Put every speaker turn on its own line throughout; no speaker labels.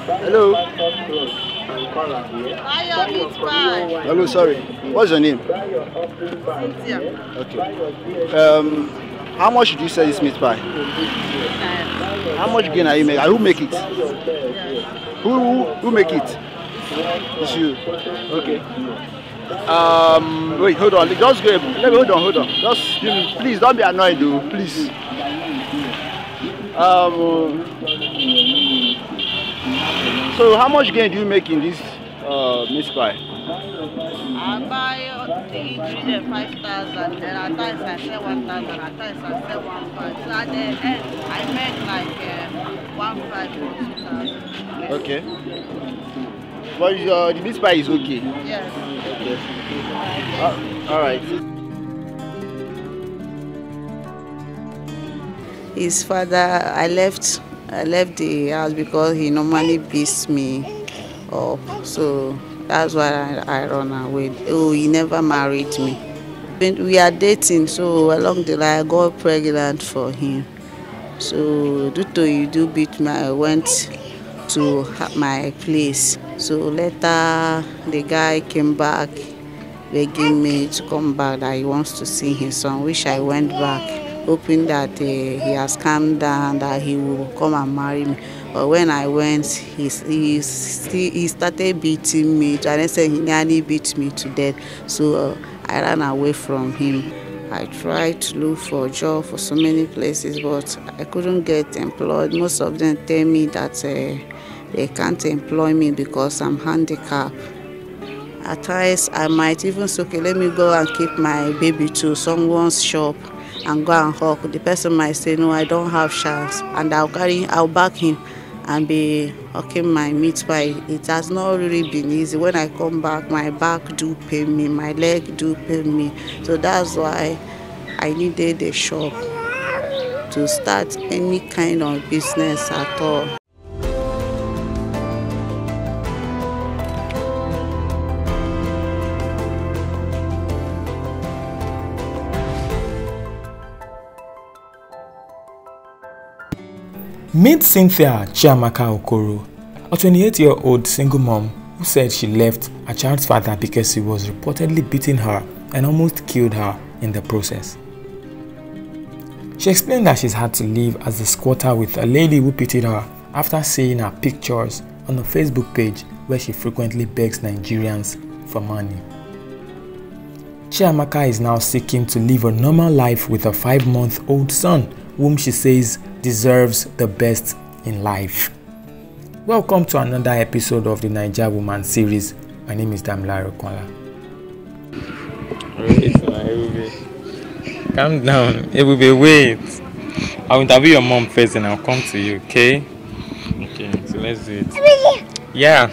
Hello. Hello, sorry. What's your name?
Cynthia.
Okay. How much did you sell this meat pie? How much gain are you making? Who make it? Who make it? It's you. Okay. Wait, hold on. Just go. Let me hold on. Just give me. Please don't be annoyed, though. Please. So how much gain do you make in this meat pie?
I buy the ingredient 5,000, then at times I sell 1,000, at times I sell 1,500. So at the end, I make like 1,500 or 2,000.
Okay. But the meat pie is okay.
Yes.
Okay. All right.
His father, I left the house because he normally beats me up. So that's why I run away. Oh, he never married me. We are dating, so along the line I got pregnant for him. So due to he do beat me, I went to my place. So later the guy came back begging me to come back, that he wants to see his son, which I went back hoping that he has calmed down, that he will come and marry me. But when I went, he started beating me. To an extent, he nearly beat me to death. So I ran away from him. I tried to look for a job for so many places, but I couldn't get employed. Most of them tell me that they can't employ me because I'm handicapped. At times, I might even say, okay, let me go and keep my baby to someone's shop and go and hawk. The person might say, no, I don't have chance, and I'll back him and be hawking my meat pie. It has not really been easy. When I come back, my back do pain me, my leg do pain me. So that's why I needed a shop to start any kind of business at all.
Meet Cynthia Chiamaka Okoro, a 28-year-old single mom who said she left her child's father because he was reportedly beating her and almost killed her in the process. She explained that she's had to live as a squatter with a lady who pitied her after seeing her pictures on a Facebook page where she frequently begs Nigerians for money. Chiamaka is now seeking to live a normal life with a 5-month-old son, whom she says deserves the best in life. Welcome to another episode of the Naija Woman series. My name is Damilare Kwala.
Wait, calm down. Ebube, wait. I'll interview your mom first and I'll come to you, okay? Okay, so let's do it. Yeah.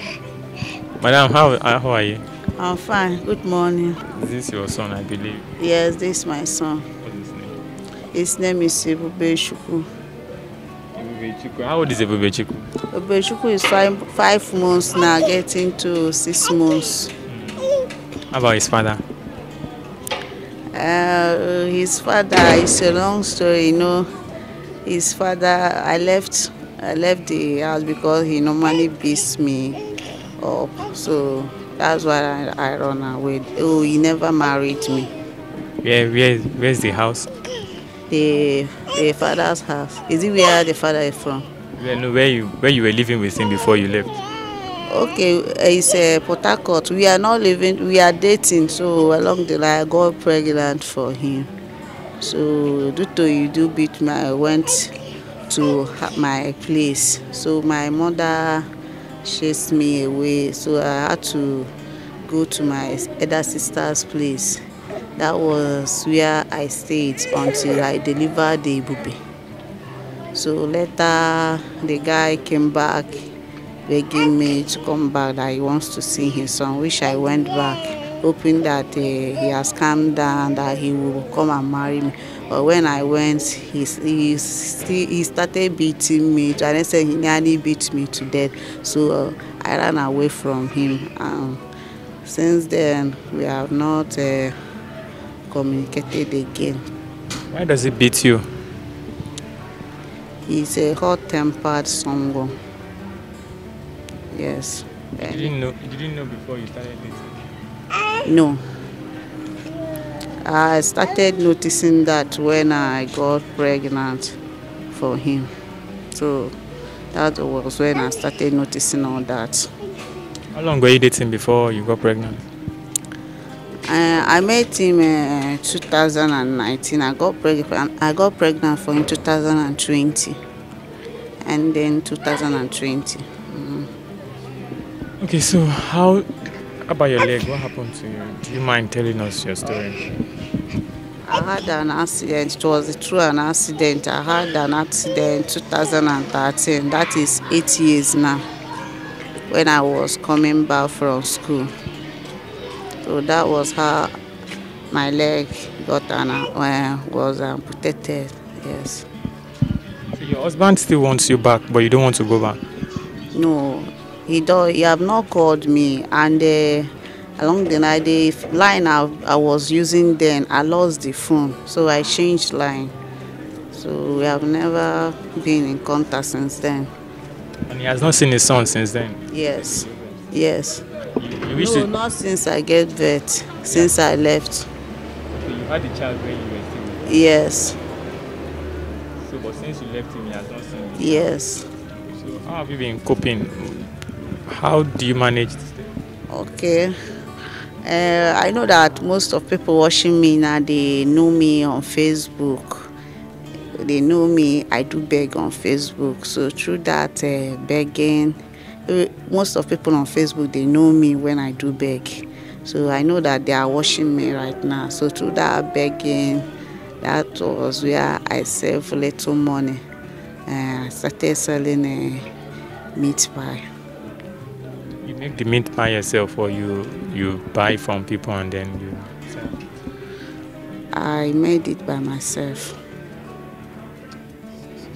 Madam, how are you?
I'm fine. Good morning.
Is this your son, I believe?
Yes, this is my son.
What's his name?
His name is Ebube Chukwu.
Ebube Chukwu. How old is Ebube Chukwu?
Ebube Chukwu is 5 months now, getting to 6 months.
How about his father?
His father is a long story, you know. His father, I left the house because he normally beats me up. So that's why I run away. Oh, he never married me.
Where's the house?
The father's house. Is it where the father is from?
Where you were living with him before you left?
Okay, it's Port Harcourt. We are not living, we are dating. So along the line, I got pregnant for him. So due to he do beat me, I went to my place. So my mother chased me away. So I had to go to my elder sister's place. That was where I stayed until I delivered the baby. So later, the guy came back begging me to come back, that he wants to see his son, which I went back hoping that he has calmed down, that he will come and marry me. But when I went, he started beating me. To an extent, he nearly beat me to death. So I ran away from him. Since then, we have not communicated again.
Why does he beat you?
He's a hot-tempered someone. Yes.
You didn't know before you started dating?
No. I started noticing that when I got pregnant for him. So that was when I started noticing all that.
How long were you dating before you got pregnant?
I met him in 2019. I got pregnant for him 2020, and then 2020.
Okay, so how about your leg? What happened to you? Do you mind telling us your story?
I had an accident. It was through an accident. I had an accident 2013. That is 8 years now. When I was coming back from school. So that was how my leg was amputated. Yes.
So your husband still wants you back, but you don't want to go back?
No, he have not called me, and along the night, the line I was using then, I lost the phone, so I changed line. So we have never been in contact since then.
And he has not seen his son since then?
Yes, yes.
You wish
No, not since I get vet, since I left.
So you had a child when you were still with him?
Yes.
So, but since you left him, he has not seen you?
Yes.
So how have you been coping? How do you manage to stay?
Okay. I know that most of people watching me now, they know me on Facebook. They know me, I do beg on Facebook. So through that begging, most of people on Facebook, they know me when I do beg. So I know that they are watching me right now. So through that begging, that was where I saved little money. I started selling meat pie.
You make the meat pie yourself, or you buy from people and then you sell?
I made it by myself.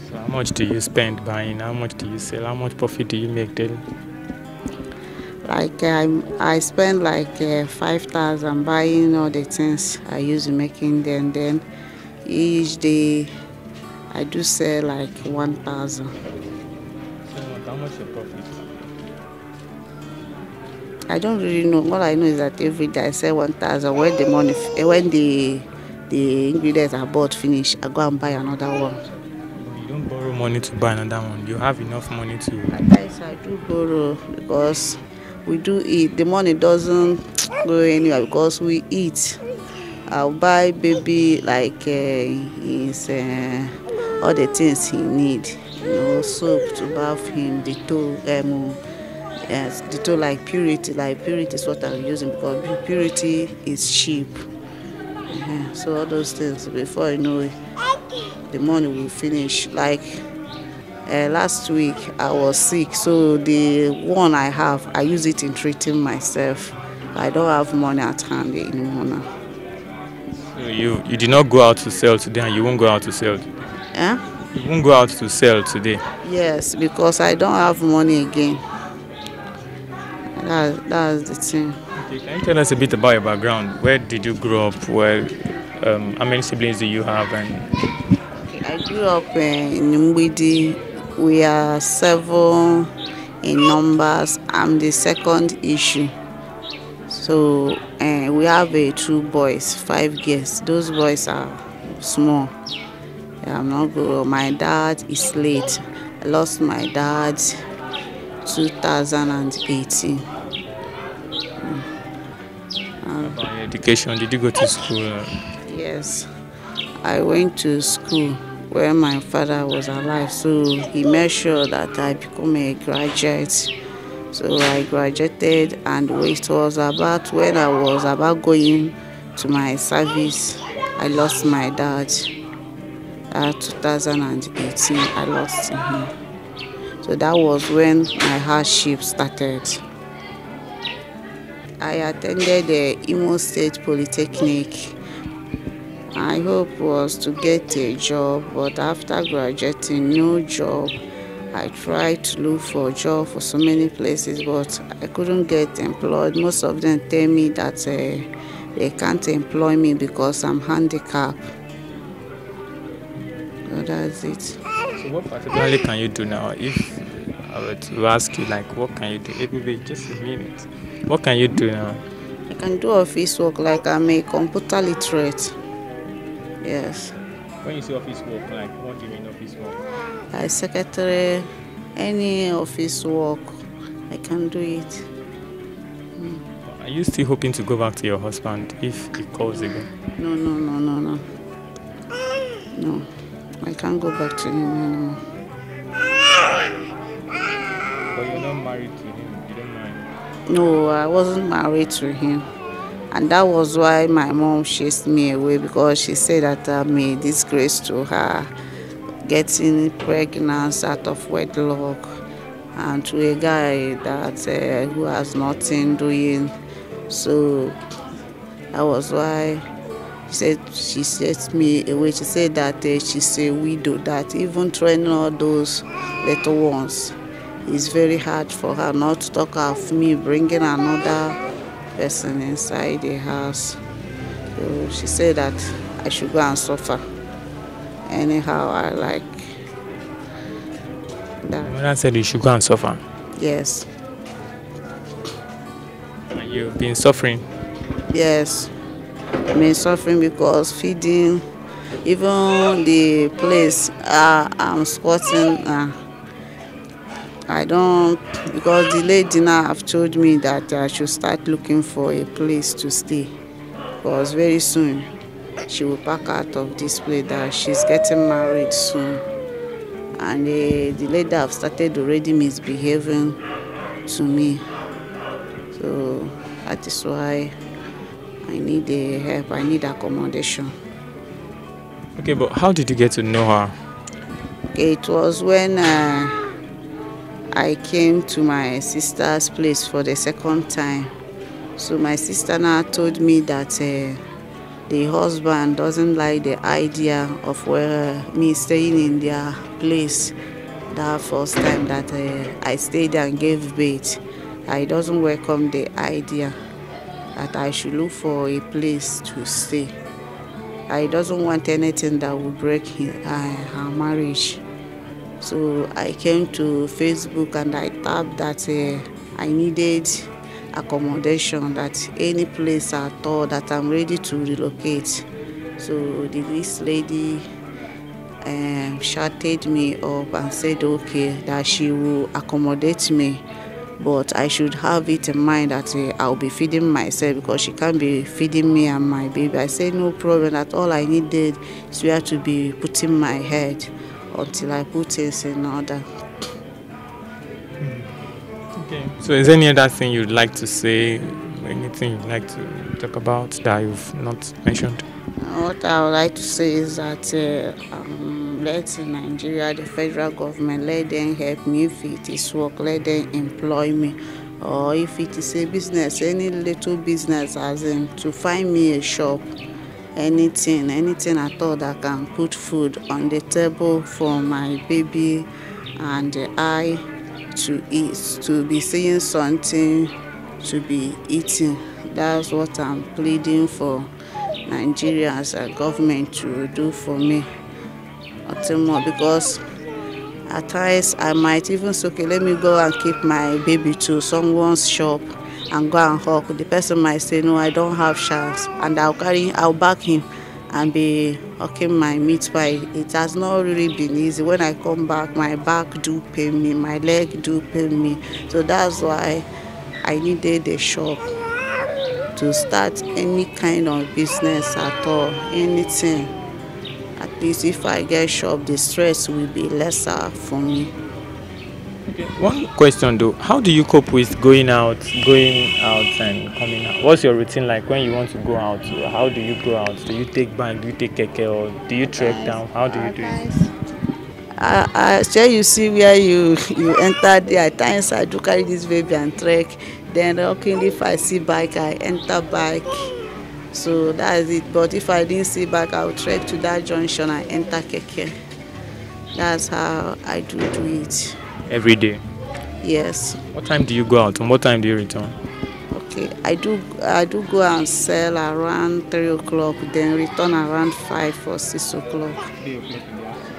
So how much do you spend buying? How much do you sell? How much profit do you make daily?
Like I spend like 5,000 buying all the things I use in making them. Then each day I do sell like 1,000.
So how much your profit?
I don't really know. All I know is that every day I sell 1,000. When the money, when the ingredients are bought finish, I go and buy another one.
But you don't borrow money to buy another one. You have enough money to.
Yes, I do borrow because we do eat. The money doesn't go anywhere because we eat. I'll buy baby like his all the things he need. Soap to bath him, Dettol like purity. Like purity is what I'm using because purity is cheap. So all those things, before you know it, the money will finish. Like last week I was sick, so the one I have, I use it in treating myself. I don't have money at hand anymore now.
So you did not go out to sell today, and you won't go out to sell? You won't go out to sell today?
Yes, because I don't have money again. That's the thing.
Okay, can you tell us a bit about your background? Where did you grow up? How many siblings do you have?
I grew up in Mbidi. We are 7 in numbers. I'm the second issue. So we have 2 boys, 5 girls. Those boys are small. I'm not good. My dad is late. I lost my dad 2018.
About your education, did you go to school?
Yes, I went to school where my father was alive, so he made sure that I become a graduate. So I graduated, and it was about when I was about going to my service, I lost my dad. 2018, I lost him. So that was when my hardship started. I attended the Imo State Polytechnic. My hope was to get a job, but after graduating, no job. I tried to look for a job for so many places, but I couldn't get employed. Most of them tell me that they can't employ me because I'm handicapped. So that's it.
So what particularly can you do now? If to ask you, like, what can you do? It will be just a minute. What can you do now?
I can do office work, like I'm a computer literate. Yes.
When you say office work, like, what do you mean office work?
Like secretary, any office work, I can do it.
Are you still hoping to go back to your husband if he calls again?
No. No, I can't go back to him anymore.
But you're not married to him, you don't mind?
No, I wasn't married to him. And that was why my mom chased me away, because she said that I'm a disgrace to her, getting pregnant out of wedlock, and to a guy that who has nothing doing. So that was why she set me away. She said that she's a widow, that even training all those little ones is very hard for her, not to talk of me bringing another person inside the house. So she said that I should go and suffer. Anyhow, I like that.
Your mother said you should go and suffer.
Yes.
And you've been suffering.
Yes. I've been suffering because feeding, even the place I'm squatting, I don't, because the lady now have told me that I should start looking for a place to stay, because very soon she will pack out of this place, that she's getting married soon. And the lady have started already misbehaving to me. So that is why I need help, I need accommodation.
Okay, but how did you get to know her?
Okay, it was when I came to my sister's place for the second time. So my sister now told me that the husband doesn't like the idea of me staying in their place that first time that I stayed and gave birth. I doesn't welcome the idea that I should look for a place to stay. I doesn't want anything that will break her marriage. So I came to Facebook and I tapped that I needed accommodation, that any place at all that I'm ready to relocate. So this lady shouted me up and said okay, that she will accommodate me, but I should have it in mind that I'll be feeding myself, because she can't be feeding me and my baby. I said no problem, that all I needed is where to be putting my head until I put things in order.
Okay. So is there any other thing you'd like to say, anything you'd like to talk about that you've not mentioned?
What I would like to say is that let Nigeria, the federal government, let them help me. If it is work, let them employ me. Or if it is a business, any little business, as in to find me a shop, anything at all that can put food on the table for my baby and I to eat, to be seeing something to be eating. That's what I'm pleading for Nigeria as a government to do for me. Nothing more, because at times I might even say, okay, let me go and keep my baby to someone's shop and go and hawk. The person might say, no, I don't have chance, and I'll back him and be hawking my meat pie. It has not really been easy. When I come back, my back do pain me, my leg do pain me. So that's why I needed a shop to start any kind of business at all, anything. At least if I get shop, the stress will be lesser for me.
Okay. One question though, how do you cope with going out and coming out? What's your routine like when you want to go out? How do you go out? Do you take bike? Do you take keke? Or do you trek down? How do you do it?
I shall you see where you enter there. At times I do carry this baby and trek. Then luckily if I see bike, I enter bike. So that is it. But if I didn't see bike, I will trek to that junction and enter keke. That's how I do it.
Every day?
Yes.
What time do you go out and what time do you return?
Okay, I do go and sell around 3 o'clock, then return around 5 or 6 o'clock.
3 o'clock?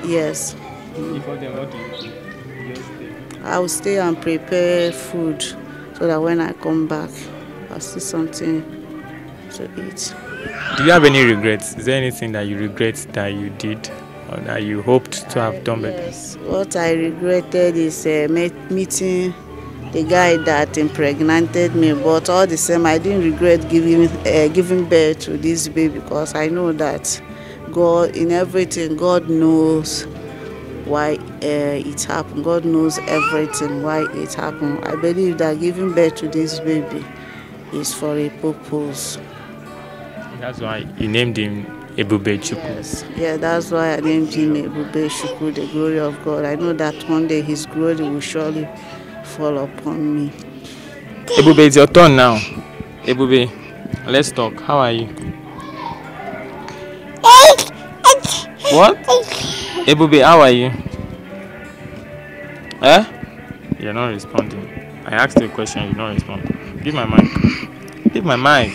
Yes.
Before then, what do you do? You just stay?
I will stay and prepare food so that when I come back, I'll see something to eat.
Do you have any regrets? Is there anything that you regret that you did or that you hoped to have done better?
Yes, what I regretted is meeting the guy that impregnated me, but all the same, I didn't regret giving birth to this baby because I know that God, in everything, God knows why it happened. God knows everything, why it happened. I believe that giving birth to this baby is for a purpose.
That's why you named him Ebube Chukwu.
Yes. Yeah, that's why I named him Ebube Chukwu, the glory of God. I know that one day his glory will surely fall upon me.
Ebube, it's your turn now. Ebube, let's talk. How are you? What? Ebube, how are you? Eh? You're not responding. I asked you a question, you're not responding. Give my mic. Give my mic.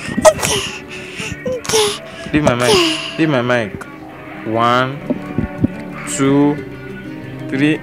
Give my mic. Give my mic. 1, 2, 3.